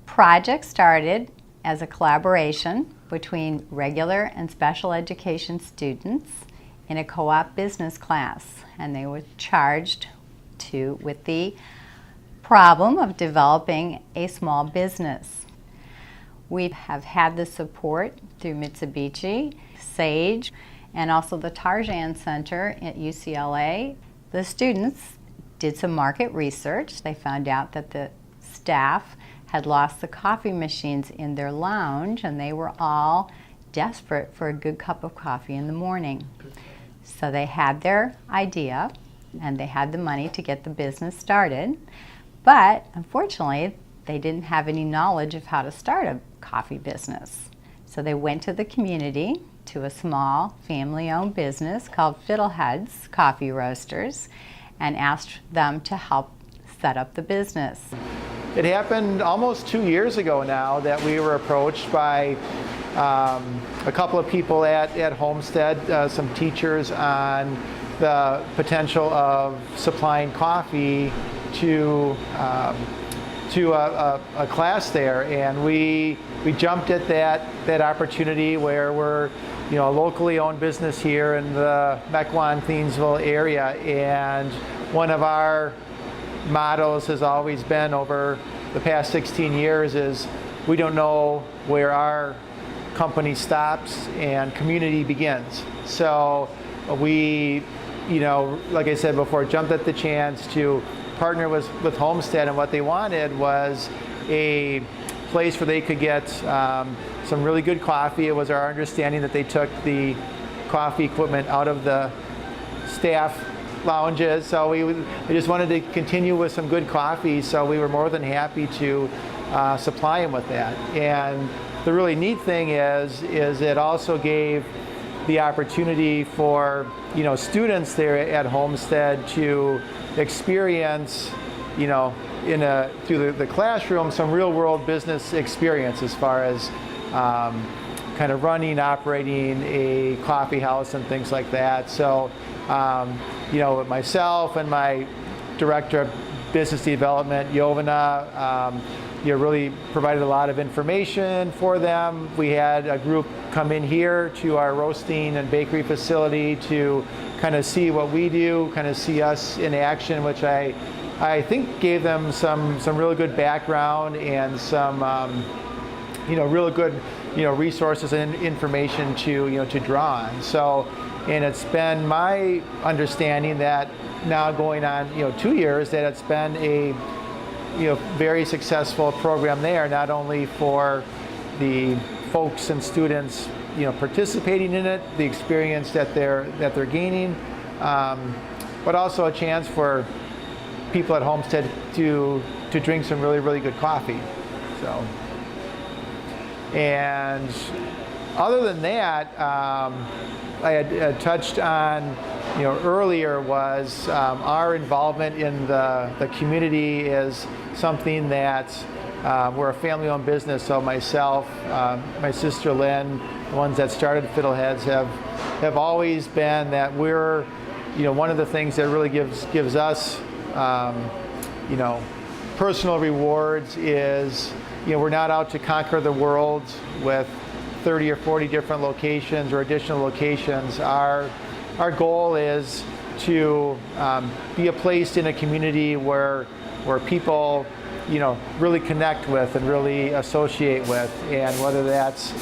project started as a collaboration between regular and special education students in a co-op business class, and they were charged with the problem of developing a small business. We have had the support through Mitsubishi, SAGE, and also the Tarzan Center at UCLA. The students did some market research. They found out that the staff had lost the coffee machines in their lounge, and they were all desperate for a good cup of coffee in the morning. So they had their idea, and they had the money to get the business started, but unfortunately they didn't have any knowledge of how to start a coffee business. So they went to the community, to a small family-owned business called Fiddleheads Coffee Roasters, and asked them to help set up the business. It happened almost 2 years ago now that we were approached by a couple of people at Homestead, some teachers, on the potential of supplying coffee to a class there, and we jumped at that opportunity where we're a locally owned business here in the Mequon-Thiensville area, and one of our mottos has always been over the past 16 years is we don't know where our company stops and community begins. So we, like I said before, jumped at the chance to partner with Homestead, and what they wanted was a place where they could get some really good coffee. It was our understanding that they took the coffee equipment out of the staff lounges, so we just wanted to continue with some good coffee, so we were more than happy to supply them with that. And the really neat thing is it also gave the opportunity for students there at Homestead to experience through the classroom some real world business experience as far as kind of running, operating a coffee house and things like that. So myself and my director of business development, Jovana, really provided a lot of information for them. We had a group come in here to our roasting and bakery facility to kind of see what we do, kind of see us in action, which I think gave them some really good background and some really good resources and information to draw on. So, and it's been my understanding that now going on 2 years that it's been a very successful program there, not only for the folks and students participating in it, the experience that they're gaining, but also a chance for people at Homestead to drink some really good coffee. So, and other than that, I had touched on earlier was our involvement in the community is something that we're a family-owned business. So myself, my sister Lynn, the ones that started Fiddleheads have always been that we're one of the things that really gives us personal rewards is we're not out to conquer the world with 30 or 40 different locations or additional locations. Our goal is to be a place in a community where people really connect with and really associate with, and whether that's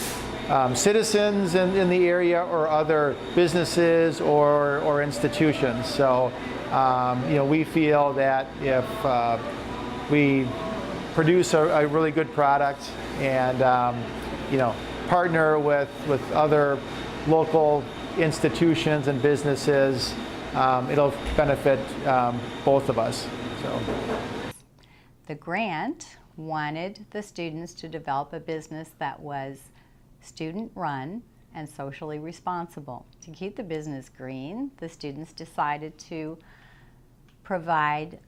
citizens in the area or other businesses or institutions. So we feel that if we produce a really good product and partner with other local institutions and businesses, it'll benefit both of us. So, the grant wanted the students to develop a business that was student-run and socially responsible. To keep the business green, the students decided to provide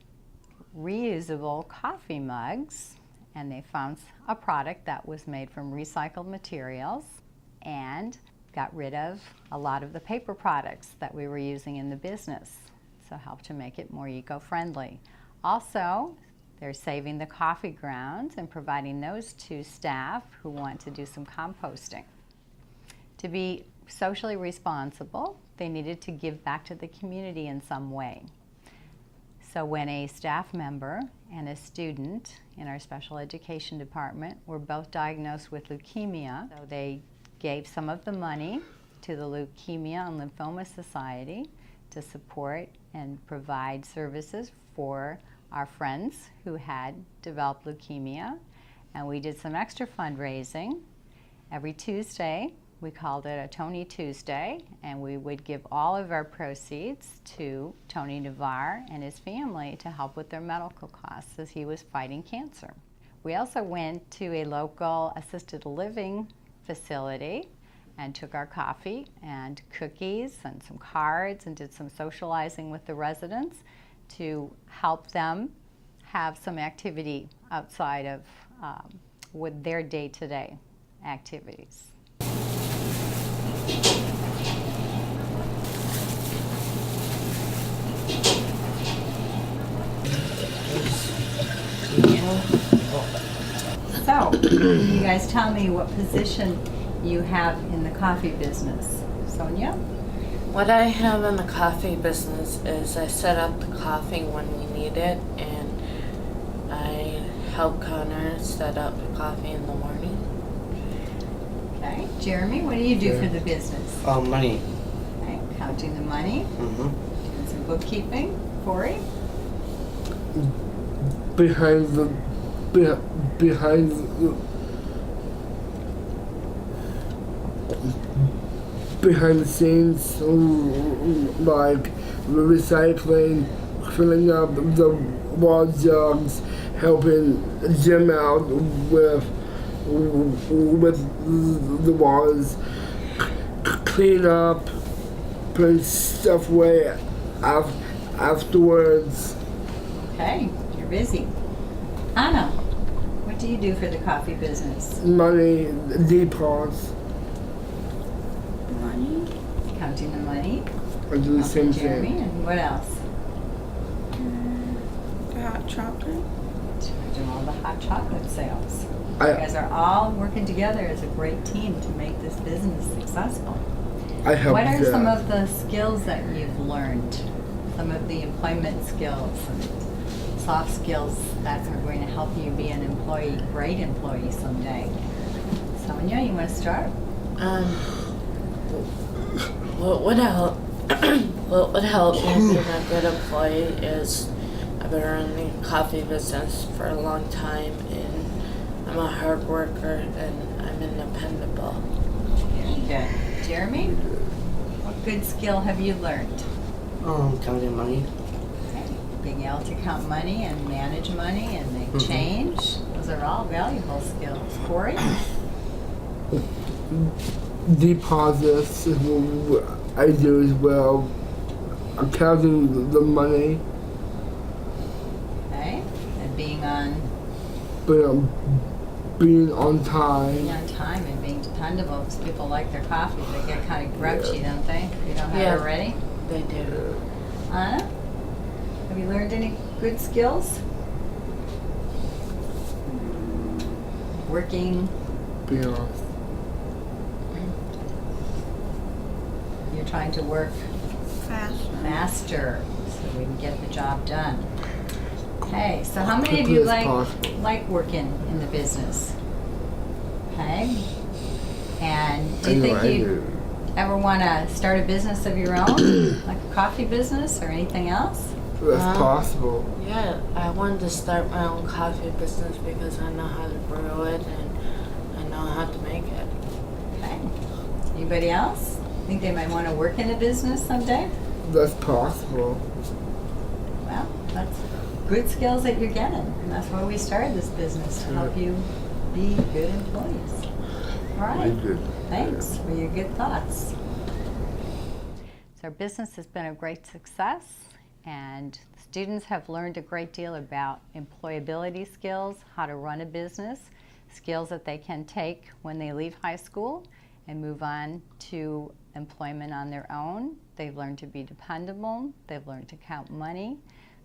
reusable coffee mugs, and they found a product that was made from recycled materials and got rid of a lot of the paper products that we were using in the business, so helped to make it more eco-friendly. Also, They're saving the coffee grounds and providing those to staff who want to do some composting. To be socially responsible, they needed to give back to the community in some way. So when a staff member and a student in our special education department were both diagnosed with leukemia, so they gave some of the money to the Leukemia and Lymphoma Society to support and provide services for our friends who had developed leukemia. And we did some extra fundraising. Every Tuesday, we called it a Tony Tuesday, and we would give all of our proceeds to Tony Navarre and his family to help with their medical costs as he was fighting cancer. We also went to a local assisted living facility and took our coffee and cookies and some cards and did some socializing with the residents to help them have some activity outside of with their day-to-day activities. So, you guys tell me what position you have in the coffee business. Sonia? What I have in the coffee business is I set up the coffee when we need it, and I help Connor set up the coffee in the morning. Okay. Jeremy, what do you do for the business? Money. Okay. Counting the money, Mm-hmm. doing some bookkeeping. Corey? Behind the scenes, like recycling, filling up the water jugs, helping Jim out with the waters, clean up, put stuff away afterwards. Okay. You're busy. Anna, what do you do for the coffee business? Money depots. Money? Counting the money. I do the same Jeremy, thing. and what else? The hot chocolate? Doing all the hot chocolate sales. I- You guys are all working together as a great team to make this business successful. I help What are some them. of the skills that you've learned? Some of the employment skills and soft skills that are going to help you be an employee, great employee someday. Sonia, you want to start? What would help? What would help me being a good employee is I've been running the coffee business for a long time, and I'm a hard worker and I'm independable. Very good. Jeremy, what good skill have you learned? Counting money. Okay. Being able to count money and manage money and make change. Those are all valuable skills. Corey? Deposits is what I do as well. Counting the money, Okay. And being on being on time. time and being dependable because people like their coffee. They get kind of grouchy, don't they? If you don't have Yeah. it ready. They do. Anna, have you learned any good skills? Working, Being on. you're trying to work faster so we can get the job done. Okay, so how many of you Quickly as possible. like working in the business? Okay. And do you I know think I you do. ever want to start a business of your own, like a coffee business or anything else? That's possible. Yeah, I wanted to start my own coffee business because I know how to brew it and I know how to make it. Okay. Anybody else think they might want to work in a business someday? That's possible. Well, that's good skills that you're getting. And that's why we started this business, to help you be good employees. All right. Very good. Thanks for your good thoughts. So our business has been a great success, and students have learned a great deal about employability skills, how to run a business, skills that they can take when they leave high school and move on to employment on their own. They've learned to be dependable. They've learned to count money.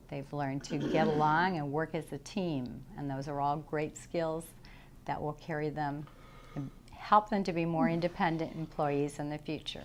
They've learned to get along and work as a team, and those are all great skills that will carry them and help them to be more independent employees in the future.